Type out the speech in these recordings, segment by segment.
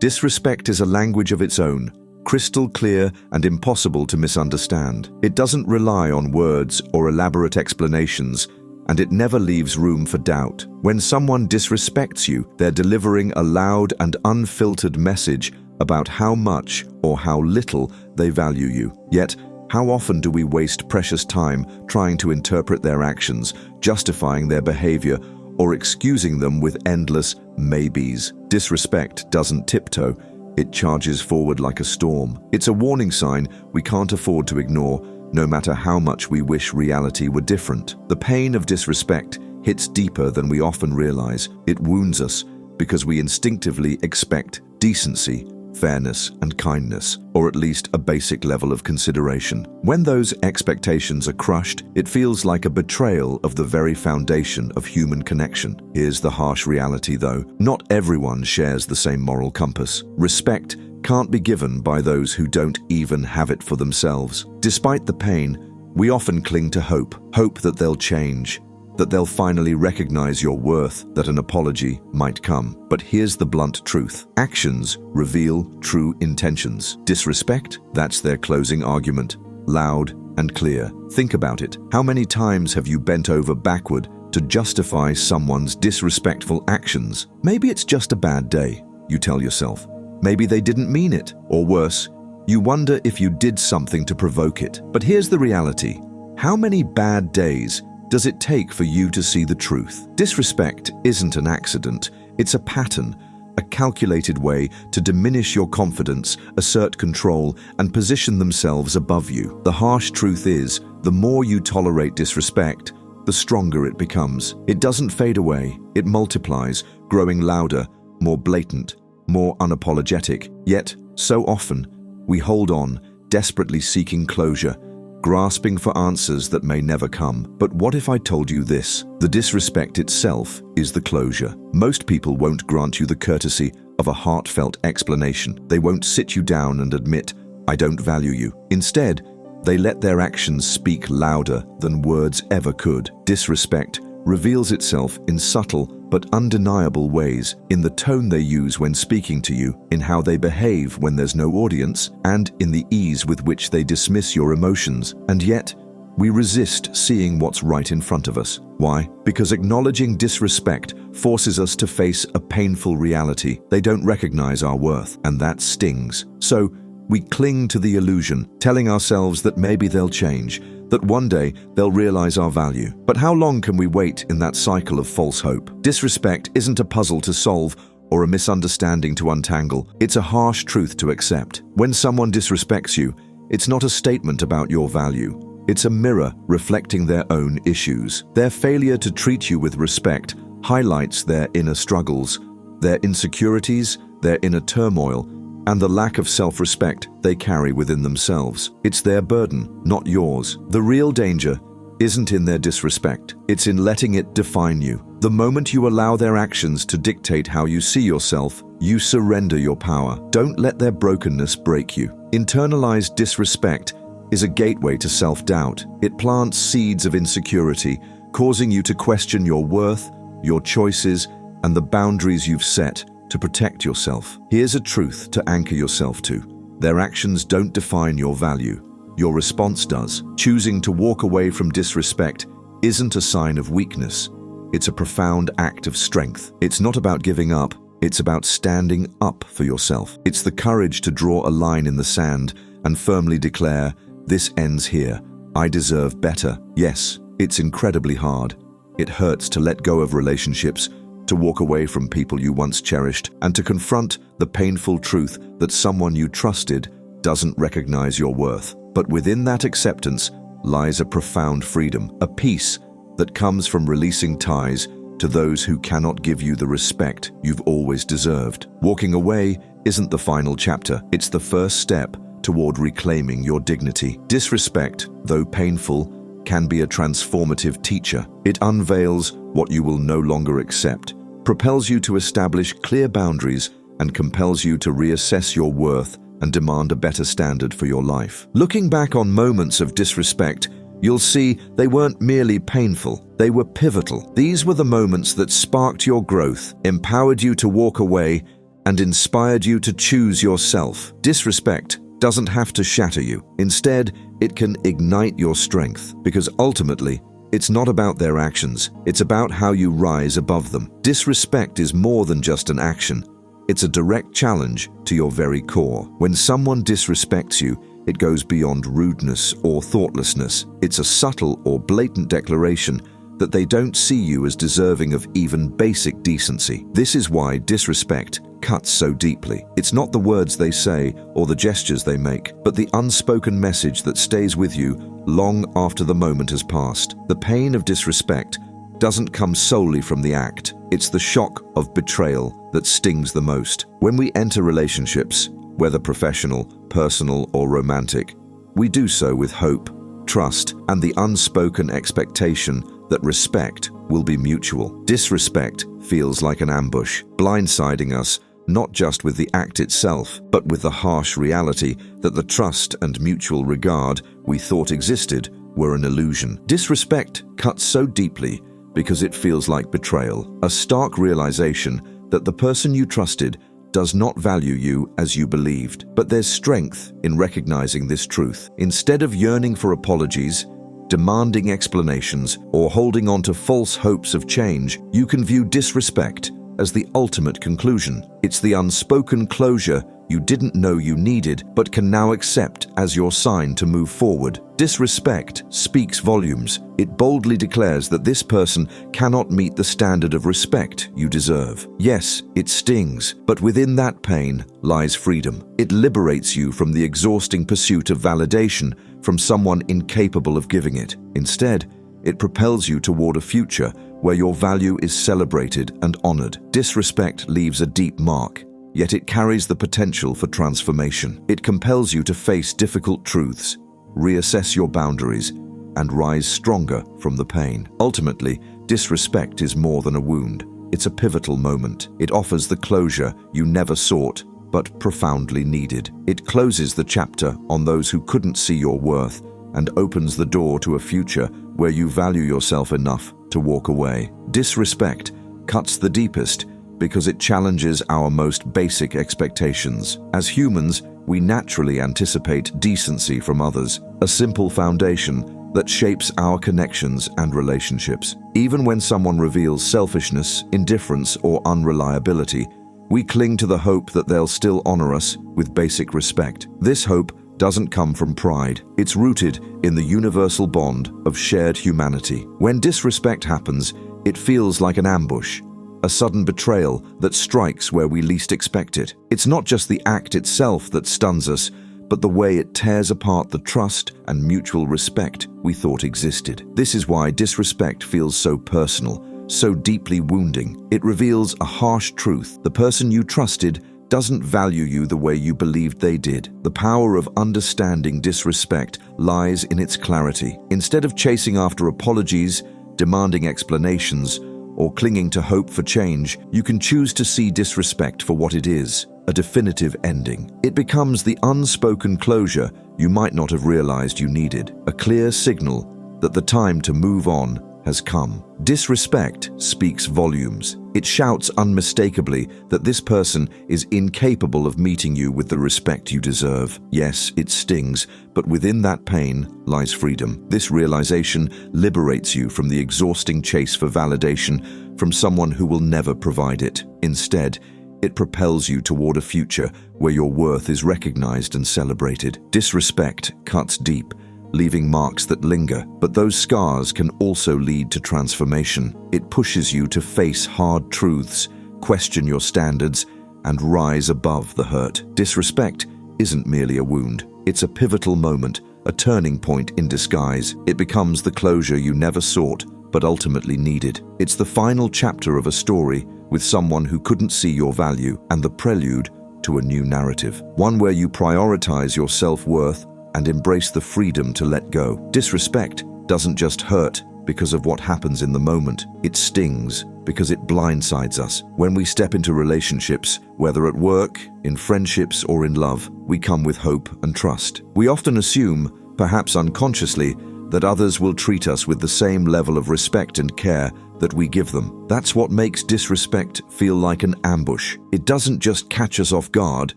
Disrespect is a language of its own, crystal clear and impossible to misunderstand. It doesn't rely on words or elaborate explanations, and it never leaves room for doubt. When someone disrespects you, they're delivering a loud and unfiltered message about how much or how little they value you. Yet, how often do we waste precious time trying to interpret their actions, justifying their behavior, or excusing them with endless maybes? Disrespect doesn't tiptoe, it charges forward like a storm. It's a warning sign we can't afford to ignore, no matter how much we wish reality were different. The pain of disrespect hits deeper than we often realize. It wounds us because we instinctively expect decency, fairness, and kindness, or at least a basic level of consideration. When those expectations are crushed, it feels like a betrayal of the very foundation of human connection. Here's the harsh reality, though. Not everyone shares the same moral compass. Respect can't be given by those who don't even have it for themselves. Despite the pain, we often cling to hope that they'll change, that they'll finally recognize your worth, that an apology might come. But here's the blunt truth. Actions reveal true intentions. Disrespect, that's their closing argument, loud and clear. Think about it. How many times have you bent over backward to justify someone's disrespectful actions? Maybe it's just a bad day, you tell yourself. Maybe they didn't mean it, or worse, you wonder if you did something to provoke it. But here's the reality. How many bad days does it take for you to see the truth? Disrespect isn't an accident, it's a pattern, a calculated way to diminish your confidence, assert control, and position themselves above you. The harsh truth is, the more you tolerate disrespect, the stronger it becomes. It doesn't fade away, it multiplies, growing louder, more blatant, more unapologetic. Yet, so often, we hold on, desperately seeking closure, grasping for answers that may never come. But what if I told you this? The disrespect itself is the closure. Most people won't grant you the courtesy of a heartfelt explanation. They won't sit you down and admit, "I don't value you." Instead, they let their actions speak louder than words ever could. Disrespect reveals itself in subtle but undeniable ways, in the tone they use when speaking to you, in how they behave when there's no audience, and in the ease with which they dismiss your emotions. And yet, we resist seeing what's right in front of us. Why? Because acknowledging disrespect forces us to face a painful reality. They don't recognize our worth, and that stings. So, we cling to the illusion, telling ourselves that maybe they'll change, that one day they'll realize our value. But how long can we wait in that cycle of false hope? Disrespect isn't a puzzle to solve or a misunderstanding to untangle. It's a harsh truth to accept. When someone disrespects you, it's not a statement about your value. It's a mirror reflecting their own issues. Their failure to treat you with respect highlights their inner struggles, their insecurities, their inner turmoil, and the lack of self-respect they carry within themselves. It's their burden, not yours. The real danger isn't in their disrespect. It's in letting it define you. The moment you allow their actions to dictate how you see yourself, you surrender your power. Don't let their brokenness break you. Internalized disrespect is a gateway to self-doubt. It plants seeds of insecurity, causing you to question your worth, your choices, and the boundaries you've set to protect yourself. Here's a truth to anchor yourself to. Their actions don't define your value. Your response does. Choosing to walk away from disrespect isn't a sign of weakness. It's a profound act of strength. It's not about giving up. It's about standing up for yourself. It's the courage to draw a line in the sand and firmly declare, "This ends here. I deserve better." Yes, it's incredibly hard. It hurts to let go of relationships, to walk away from people you once cherished, and to confront the painful truth that someone you trusted doesn't recognize your worth. But within that acceptance lies a profound freedom, a peace that comes from releasing ties to those who cannot give you the respect you've always deserved. Walking away isn't the final chapter, it's the first step toward reclaiming your dignity. Disrespect, though painful, can be a transformative teacher. It unveils what you will no longer accept, propels you to establish clear boundaries, and compels you to reassess your worth and demand a better standard for your life. Looking back on moments of disrespect, you'll see they weren't merely painful, they were pivotal. These were the moments that sparked your growth, empowered you to walk away, and inspired you to choose yourself. Disrespect doesn't have to shatter you. Instead, it can ignite your strength, because ultimately, it's not about their actions, it's about how you rise above them. Disrespect is more than just an action. It's a direct challenge to your very core. When someone disrespects you, it goes beyond rudeness or thoughtlessness. It's a subtle or blatant declaration that they don't see you as deserving of even basic decency. This is why disrespect cuts so deeply. It's not the words they say or the gestures they make, but the unspoken message that stays with you long after the moment has passed. The pain of disrespect doesn't come solely from the act. It's the shock of betrayal that stings the most. When we enter relationships, whether professional, personal, or romantic, we do so with hope, trust, and the unspoken expectation that respect will be mutual. Disrespect feels like an ambush, blindsiding us not just with the act itself, but with the harsh reality that the trust and mutual regard we thought existed were an illusion. Disrespect cuts so deeply because it feels like betrayal, a stark realization that the person you trusted does not value you as you believed. But there's strength in recognizing this truth. Instead of yearning for apologies, demanding explanations, or holding on to false hopes of change, you can view disrespect as the ultimate conclusion. It's the unspoken closure you didn't know you needed, but can now accept as your sign to move forward. Disrespect speaks volumes. It boldly declares that this person cannot meet the standard of respect you deserve. Yes, it stings, but within that pain lies freedom. It liberates you from the exhausting pursuit of validation from someone incapable of giving it. Instead, it propels you toward a future where your value is celebrated and honored. Disrespect leaves a deep mark, yet it carries the potential for transformation. It compels you to face difficult truths, reassess your boundaries, and rise stronger from the pain. Ultimately, disrespect is more than a wound. It's a pivotal moment. It offers the closure you never sought, but profoundly needed. It closes the chapter on those who couldn't see your worth and opens the door to a future where you value yourself enough to walk away. Disrespect cuts the deepest because it challenges our most basic expectations. As humans, we naturally anticipate decency from others, a simple foundation that shapes our connections and relationships. Even when someone reveals selfishness, indifference, or unreliability, we cling to the hope that they'll still honor us with basic respect. This hope doesn't come from pride. It's rooted in the universal bond of shared humanity. When disrespect happens, it feels like an ambush, a sudden betrayal that strikes where we least expect it. It's not just the act itself that stuns us, but the way it tears apart the trust and mutual respect we thought existed. This is why disrespect feels so personal, so deeply wounding. It reveals a harsh truth. The person you trusted doesn't value you the way you believed they did. The power of understanding disrespect lies in its clarity. Instead of chasing after apologies, demanding explanations, or clinging to hope for change, you can choose to see disrespect for what it is, a definitive ending. It becomes the unspoken closure you might not have realized you needed, a clear signal that the time to move on has come. Disrespect speaks volumes. It shouts unmistakably that this person is incapable of meeting you with the respect you deserve. Yes, it stings, but within that pain lies freedom. This realization liberates you from the exhausting chase for validation from someone who will never provide it. Instead, it propels you toward a future where your worth is recognized and celebrated. Disrespect cuts deep, leaving marks that linger, but those scars can also lead to transformation. It pushes you to face hard truths, question your standards, and rise above the hurt. Disrespect isn't merely a wound. It's a pivotal moment, a turning point in disguise. It becomes the closure you never sought, but ultimately needed. It's the final chapter of a story with someone who couldn't see your value, and the prelude to a new narrative, one where you prioritize your self-worth and embrace the freedom to let go. Disrespect doesn't just hurt because of what happens in the moment. It stings because it blindsides us. When we step into relationships, whether at work, in friendships, or in love, we come with hope and trust. We often assume, perhaps unconsciously, that others will treat us with the same level of respect and care that we give them. That's what makes disrespect feel like an ambush. It doesn't just catch us off guard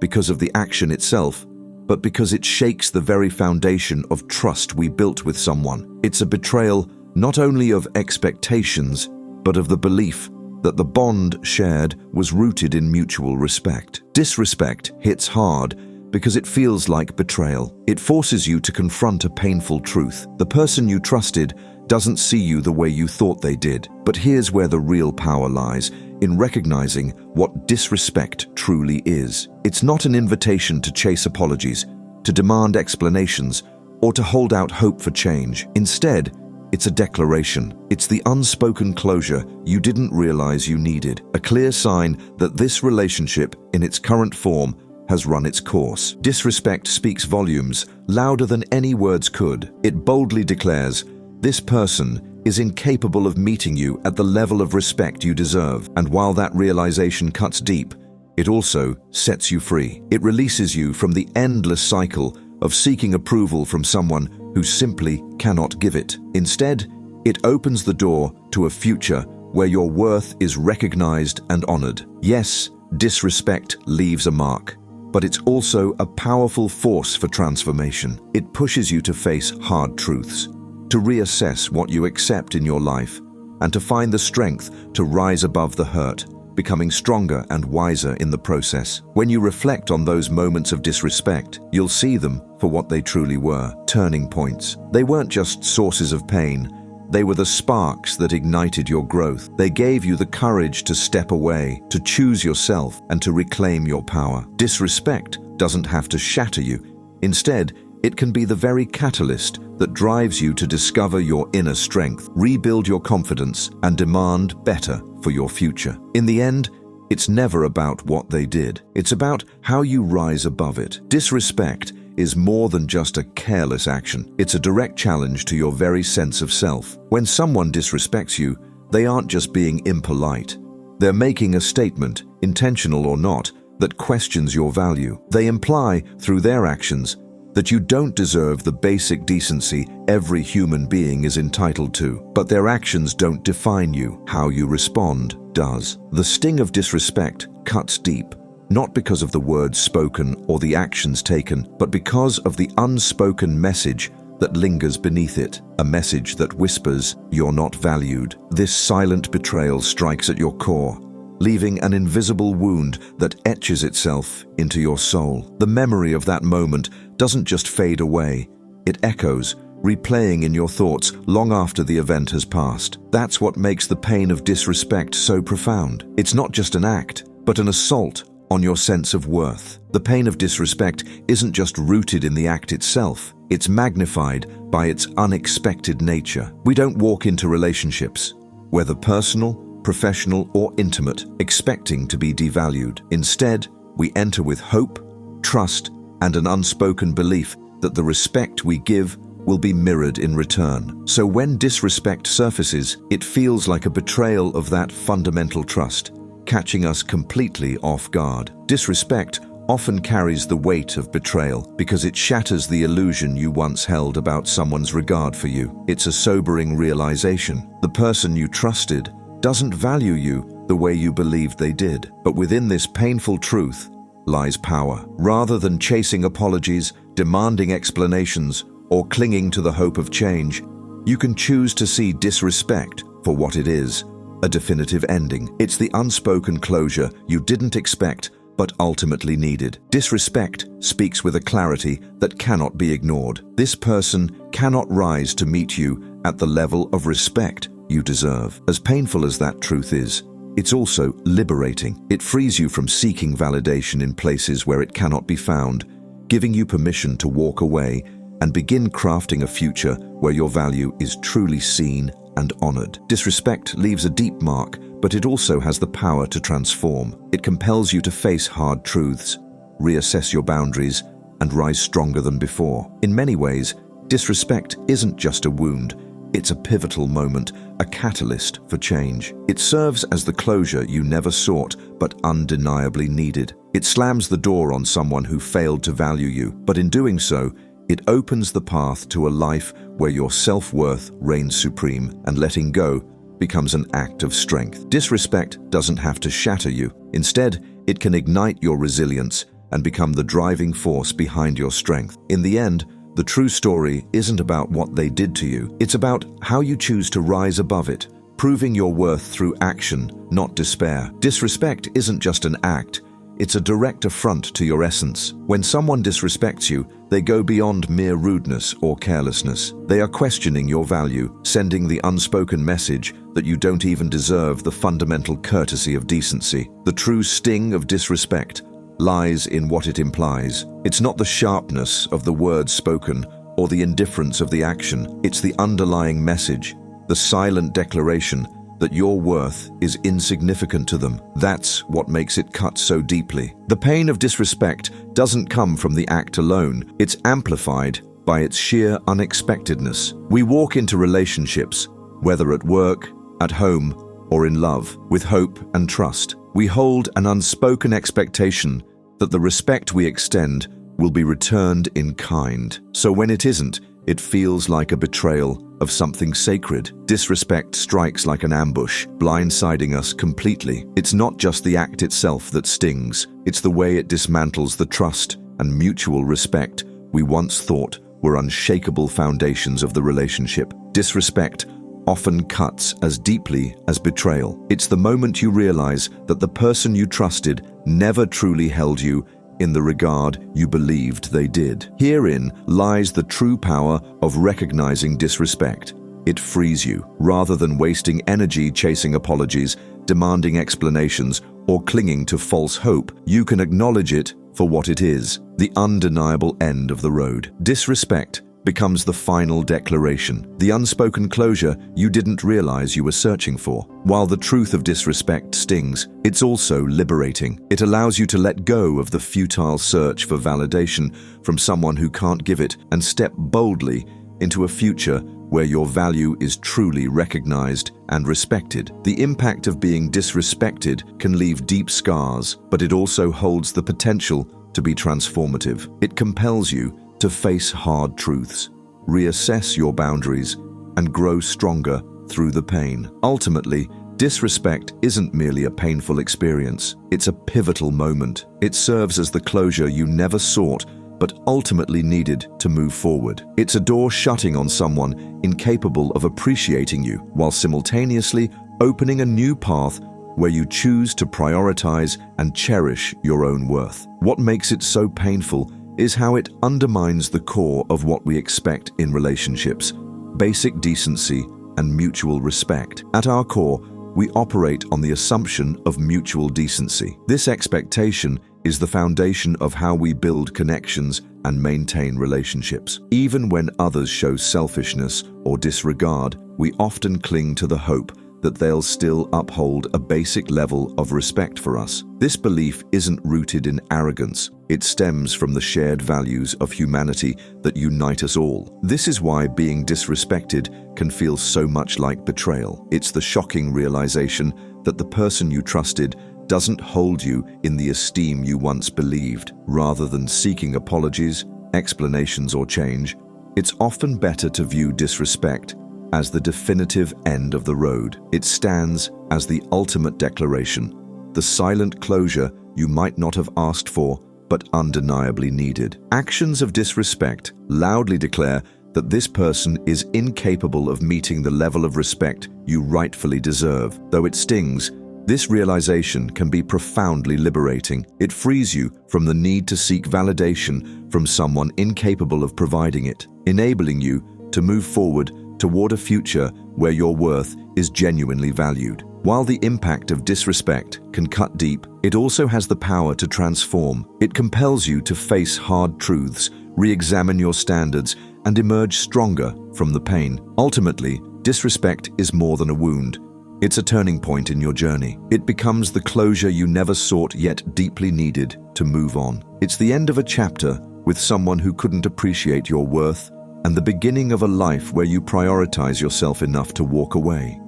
because of the action itself, but because it shakes the very foundation of trust we built with someone. It's a betrayal not only of expectations, but of the belief that the bond shared was rooted in mutual respect. Disrespect hits hard because it feels like betrayal. It forces you to confront a painful truth. The person you trusted doesn't see you the way you thought they did. But here's where the real power lies, in recognizing what disrespect truly is. It's not an invitation to chase apologies, to demand explanations, or to hold out hope for change. Instead, it's a declaration. It's the unspoken closure you didn't realize you needed, a clear sign that this relationship, in its current form, has run its course. Disrespect speaks volumes, louder than any words could. It boldly declares, this person is incapable of meeting you at the level of respect you deserve. And while that realization cuts deep, it also sets you free. It releases you from the endless cycle of seeking approval from someone who simply cannot give it. Instead, it opens the door to a future where your worth is recognized and honored. Yes, disrespect leaves a mark, but it's also a powerful force for transformation. It pushes you to face hard truths, to reassess what you accept in your life, and to find the strength to rise above the hurt, becoming stronger and wiser in the process. When you reflect on those moments of disrespect, you'll see them for what they truly were, turning points. They weren't just sources of pain, they were the sparks that ignited your growth. They gave you the courage to step away, to choose yourself, and to reclaim your power. Disrespect doesn't have to shatter you. Instead, it can be the very catalyst that drives you to discover your inner strength, rebuild your confidence, and demand better for your future. In the end, it's never about what they did. It's about how you rise above it. Disrespect is more than just a careless action. It's a direct challenge to your very sense of self. When someone disrespects you, they aren't just being impolite. They're making a statement, intentional or not, that questions your value. They imply, through their actions, that you don't deserve the basic decency every human being is entitled to. But their actions don't define you. How you respond does. The sting of disrespect cuts deep, not because of the words spoken or the actions taken, but because of the unspoken message that lingers beneath it, a message that whispers, "You're not valued." This silent betrayal strikes at your core, leaving an invisible wound that etches itself into your soul. The memory of that moment doesn't just fade away, it echoes, replaying in your thoughts long after the event has passed. That's what makes the pain of disrespect so profound. It's not just an act, but an assault on your sense of worth. The pain of disrespect isn't just rooted in the act itself, it's magnified by its unexpected nature. We don't walk into relationships, whether personal, professional, or intimate, expecting to be devalued. Instead, we enter with hope, trust, and an unspoken belief that the respect we give will be mirrored in return. So when disrespect surfaces, it feels like a betrayal of that fundamental trust, catching us completely off guard. Disrespect often carries the weight of betrayal because it shatters the illusion you once held about someone's regard for you. It's a sobering realization. The person you trusted doesn't value you the way you believed they did. But within this painful truth lies power. Rather than chasing apologies, demanding explanations, or clinging to the hope of change, you can choose to see disrespect for what it is, a definitive ending. It's the unspoken closure you didn't expect but ultimately needed. Disrespect speaks with a clarity that cannot be ignored. This person cannot rise to meet you at the level of respect you deserve. As painful as that truth is, it's also liberating. It frees you from seeking validation in places where it cannot be found, giving you permission to walk away and begin crafting a future where your value is truly seen and honored. Disrespect leaves a deep mark, but it also has the power to transform. It compels you to face hard truths, reassess your boundaries, and rise stronger than before. In many ways, disrespect isn't just a wound. It's a pivotal moment, a catalyst for change. It serves as the closure you never sought but undeniably needed. It slams the door on someone who failed to value you, but in doing so, It opens the path to a life where your self-worth reigns supreme, and letting go becomes an act of strength. Disrespect doesn't have to shatter you. Instead, it can ignite your resilience and become the driving force behind your strength. In the end, the true story isn't about what they did to you. It's about how you choose to rise above it, proving your worth through action, not despair. Disrespect isn't just an act. It's a direct affront to your essence. When someone disrespects you, they go beyond mere rudeness or carelessness. They are questioning your value, sending the unspoken message that you don't even deserve the fundamental courtesy of decency. The true sting of disrespect lies in what it implies. It's not the sharpness of the words spoken or the indifference of the action. It's the underlying message, the silent declaration that your worth is insignificant to them. That's what makes it cut so deeply. The pain of disrespect doesn't come from the act alone. It's amplified by its sheer unexpectedness. We walk into relationships, whether at work, at home, or in love, with hope and trust. We hold an unspoken expectation that the respect we extend will be returned in kind. So when it isn't, it feels like a betrayal of something sacred. Disrespect strikes like an ambush, blindsiding us completely. It's not just the act itself that stings, it's the way it dismantles the trust and mutual respect we once thought were unshakable foundations of the relationship. Disrespect often cuts as deeply as betrayal. It's the moment you realize that the person you trusted never truly held you in the regard you believed they did. Herein lies the true power of recognizing disrespect. It frees you. Rather than wasting energy chasing apologies, demanding explanations, or clinging to false hope, you can acknowledge it for what it is, the undeniable end of the road. Disrespect becomes the final declaration, the unspoken closure you didn't realize you were searching for. While the truth of disrespect stings, it's also liberating. It allows you to let go of the futile search for validation from someone who can't give it and step boldly into a future where your value is truly recognized and respected. The impact of being disrespected can leave deep scars, but it also holds the potential to be transformative. It compels you to face hard truths, reassess your boundaries, and grow stronger through the pain. Ultimately, disrespect isn't merely a painful experience, it's a pivotal moment. It serves as the closure you never sought, but ultimately needed to move forward. It's a door shutting on someone incapable of appreciating you, while simultaneously opening a new path where you choose to prioritize and cherish your own worth. What makes it so painful is how it undermines the core of what we expect in relationships: basic decency and mutual respect. At our core, we operate on the assumption of mutual decency. This expectation is the foundation of how we build connections and maintain relationships. Even when others show selfishness or disregard, we often cling to the hope that they'll still uphold a basic level of respect for us. This belief isn't rooted in arrogance. It stems from the shared values of humanity that unite us all. This is why being disrespected can feel so much like betrayal. It's the shocking realization that the person you trusted doesn't hold you in the esteem you once believed. Rather than seeking apologies, explanations, or change, it's often better to view disrespect as the definitive end of the road. It stands as the ultimate declaration, the silent closure you might not have asked for, but undeniably needed. Actions of disrespect loudly declare that this person is incapable of meeting the level of respect you rightfully deserve. Though it stings, this realization can be profoundly liberating. It frees you from the need to seek validation from someone incapable of providing it, enabling you to move forward toward a future where your worth is genuinely valued. While the impact of disrespect can cut deep, it also has the power to transform. It compels you to face hard truths, re-examine your standards, and emerge stronger from the pain. Ultimately, disrespect is more than a wound. It's a turning point in your journey. It becomes the closure you never sought yet deeply needed to move on. It's the end of a chapter with someone who couldn't appreciate your worth, and the beginning of a life where you prioritize yourself enough to walk away.